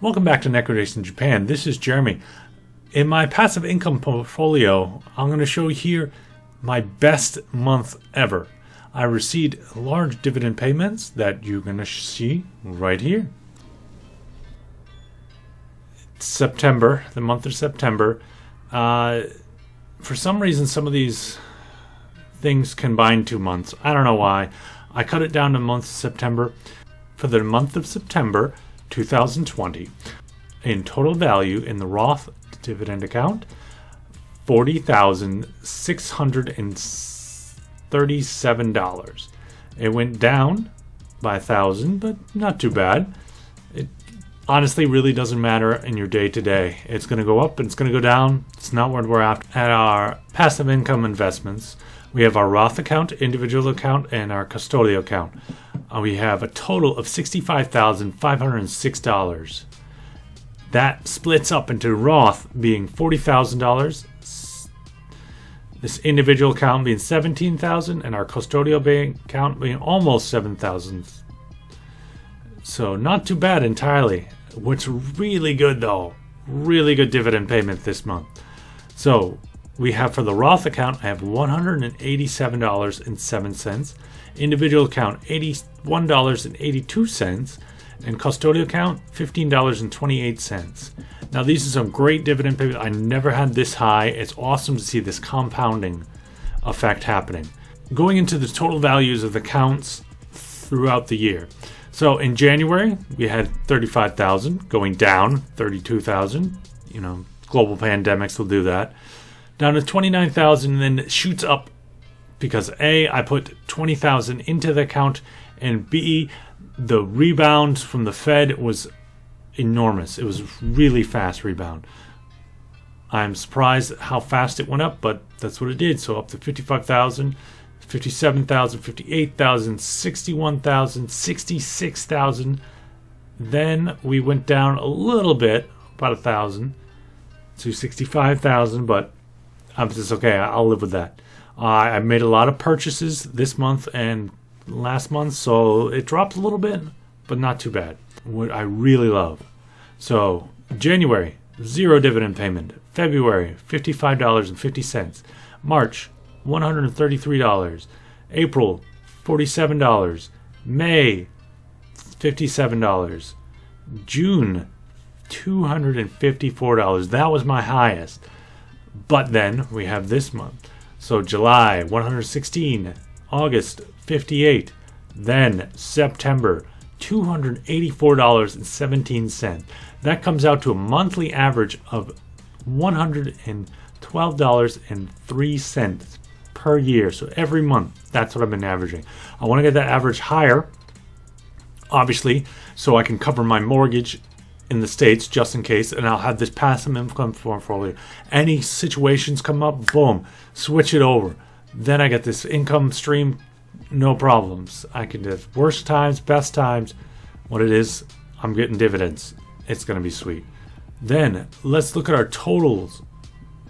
Welcome back to Necrodays in Japan. This is Jeremy. In my passive income portfolio, I'm going to show here my best month ever. I received large dividend payments that you're going to see right here. September, the month of September. For some reason, some of these things combine 2 months. I don't know why. I cut it down to month of September. For the month of September 2020, in total value in the Roth dividend account, $40,637. It went down by 1,000, but not too bad. It honestly really doesn't matter in your day to day. It's going to go up and it's going to go down. It's not what we're after. At our passive income investments, we have our Roth account, individual account, and our custodial account. We have a total of $65,506. That splits up into Roth being $40,000, this individual account being $17,000, and our custodial bank account being almost $7,000. So not too bad entirely. What's really good though, really good dividend payment this month. So we have for the Roth account, I have $187.07. Individual account, $81.82. And custodial account, $15.28. Now these are some great dividend payments. I never had this high. It's awesome to see this compounding effect happening. Going into the total values of the accounts throughout the year. So in January, we had 35,000, going down 32,000. You know, global pandemics will do that. Down to 29,000, and then it shoots up because A, I put 20,000 into the account, and B, the rebound from the Fed was enormous. It was really fast rebound. I'm surprised how fast it went up, but that's what it did. So up to 55,000, 57,000, 58,000, 61,000, 66,000. Then we went down a little bit, about 1,000 to 65,000, but I'm just okay. I'll live with that. I made a lot of purchases this month and last month, so it dropped a little bit, but not too bad. What I really love. So January, 0 dividend payment. February, $55.50. March, $133. April, $47. May, $57. June, $254. That was my highest. But then we have this month. So July, $116. August, $58. Then September, $284.17. That comes out to a monthly average of $112.03 per year. So every month, that's what I've been averaging. I want to get that average higher, obviously, so I can cover my mortgage in the States just in case, and I'll have this passive income portfolio. Any situations come up, boom, switch it over. Then I get this income stream, no problems. I can do worst times, best times. What it is, I'm getting dividends. It's going to be sweet. Then let's look at our totals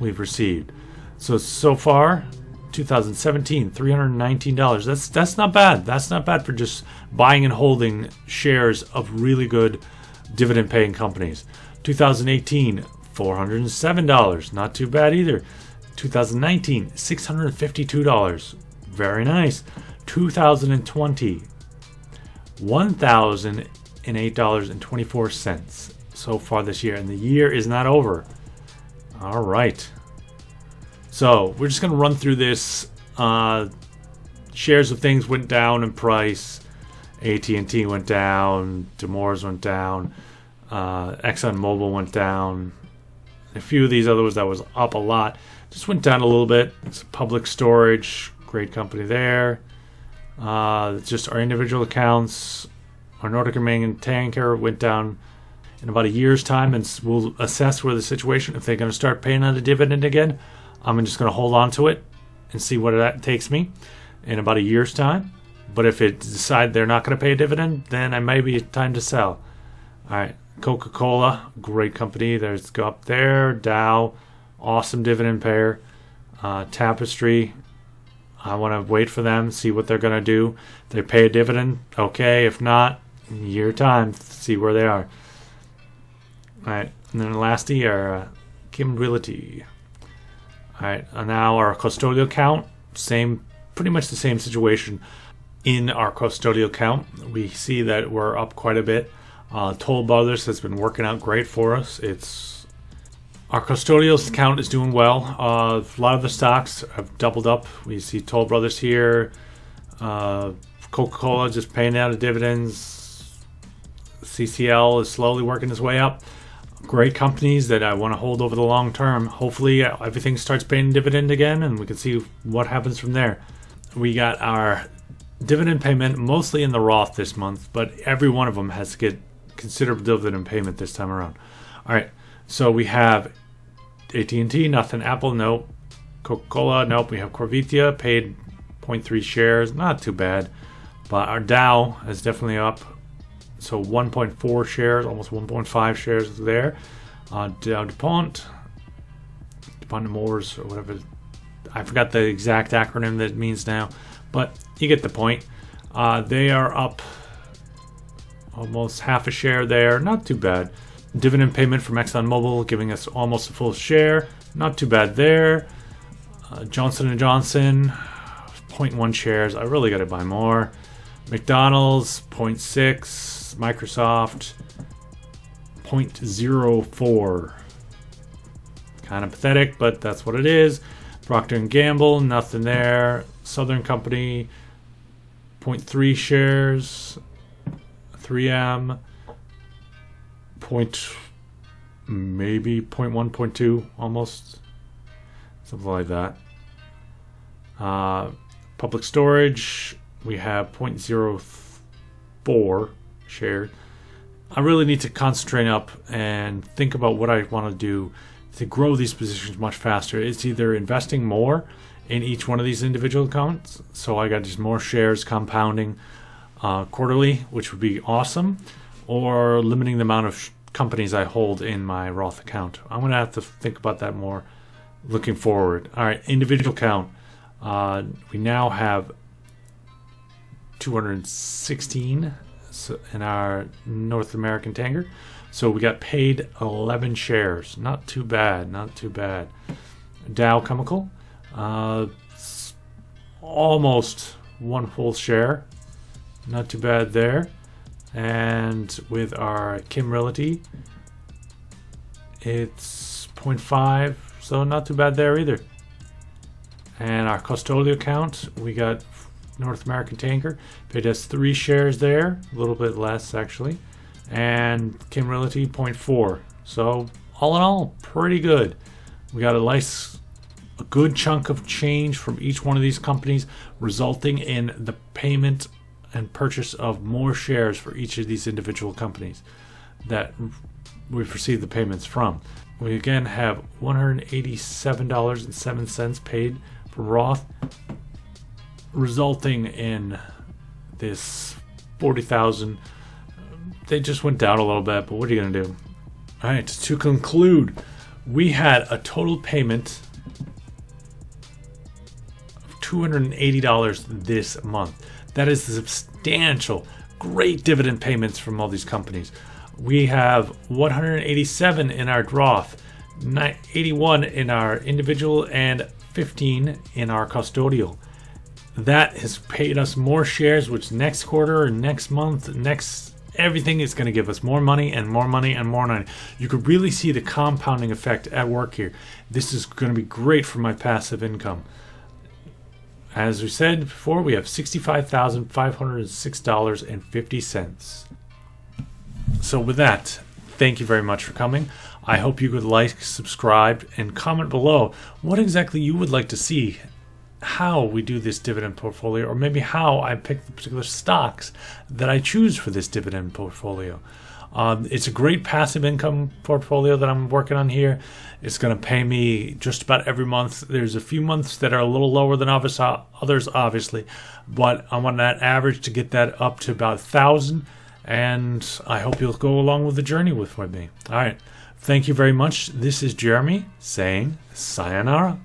we've received. So far, 2017, $319. That's not bad. That's not bad for just buying and holding shares of really good dividend paying companies. 2018, $407. Not too bad either. 2019, $652. Very nice. 2020, $1,008.24 so far this year, and the year is not over. All right. So we're just going to run through this. Shares of things went down in price. AT&T went down. Demores went down. ExxonMobil went down. A few of these others that was up a lot just went down a little bit. It's Public Storage, great company there. Just our individual accounts. Our Nordic American Tanker went down in about a year's time, and we'll assess where the situation, if they're going to start paying out a dividend again. I'm just going to hold on to it and see what that takes me in about a year's time. But if it decide they're not going to pay a dividend, then it may be time to sell. All right, Coca-Cola, great company. There's go up there. Dow, awesome dividend payer. Tapestry, I want to wait for them, see what they're going to do. If they pay a dividend, okay. If not, year time, see where they are. All right, and then lastly, our Kim Realty. All right, and now our custodial account, pretty much the same situation. In our custodial account, we see that we're up quite a bit. Toll Brothers has been working out great for us. Our custodial account is doing well. A lot of the stocks have doubled up. We see Toll Brothers here. Coca-Cola just paying out of dividends. CCL is slowly working its way up. Great companies that I want to hold over the long term. Hopefully everything starts paying dividend again and we can see what happens from there. We got our dividend payment mostly in the Roth this month, but every one of them has to get considerable dividend payment this time around. All right, so we have AT&T, nothing. Apple, nope. Coca-Cola, nope. We have Corvitia, paid 0.3 shares, not too bad. But our Dow is definitely up. So 1.4 shares, almost 1.5 shares there. Dow DuPont Moores, or whatever. I forgot the exact acronym that it means now, but you get the point. They are up almost half a share there, not too bad. Dividend payment from ExxonMobil giving us almost a full share, not too bad there. Johnson & Johnson, 0.1 shares. I really got to buy more. McDonald's, 0.6. Microsoft, 0.04. Kind of pathetic, but that's what it is. Procter & Gamble, nothing there. Southern Company, 0.3 shares. 3M, maybe 0.1, 0.2, almost. Something like that. Public Storage, we have 0.04 shares. I really need to concentrate up and think about what I want to do to grow these positions much faster. It's either investing more in each one of these individual accounts, so I got just more shares compounding quarterly, which would be awesome, or limiting the amount of companies I hold in my Roth account. I'm going to have to think about that more looking forward. All right, individual account. We now have 216 in our North American Tanker. So we got paid 11 shares. Not too bad, not too bad. Dow Chemical, almost one full share. Not too bad there. And with our Kim Realty, it's 0.5, so not too bad there either. And our custodial account, we got North American Tanker, paid us 3 shares there, a little bit less actually. And Kim Realty, 0.4. So all in all, pretty good. We got a good chunk of change from each one of these companies, resulting in the payment and purchase of more shares for each of these individual companies that we've received the payments from. We again have $187.07 paid for Roth, resulting in this 40,000. They just went down a little bit, but what are you going to do? All right, to conclude, we had a total payment of $280 this month. That is substantial. Great dividend payments from all these companies. We have 187 in our Roth, 81 in our individual, and 15 in our custodial. That has paid us more shares, which next quarter or next month, everything is going to give us more money and more money and more money. You could really see the compounding effect at work here. This is going to be great for my passive income. As we said before, we have $65,506.50. So with that, thank you very much for coming. I hope you could like, subscribe, and comment below what exactly you would like to see, how we do this dividend portfolio, or maybe how I pick the particular stocks that I choose for this dividend portfolio. It's a great passive income portfolio that I'm working on here. It's going to pay me just about every month. There's a few months that are a little lower than others, obviously, but I want that average to get that up to about 1,000, and I hope you'll go along with the journey with me. All right. Thank you very much. This is Jeremy saying sayonara.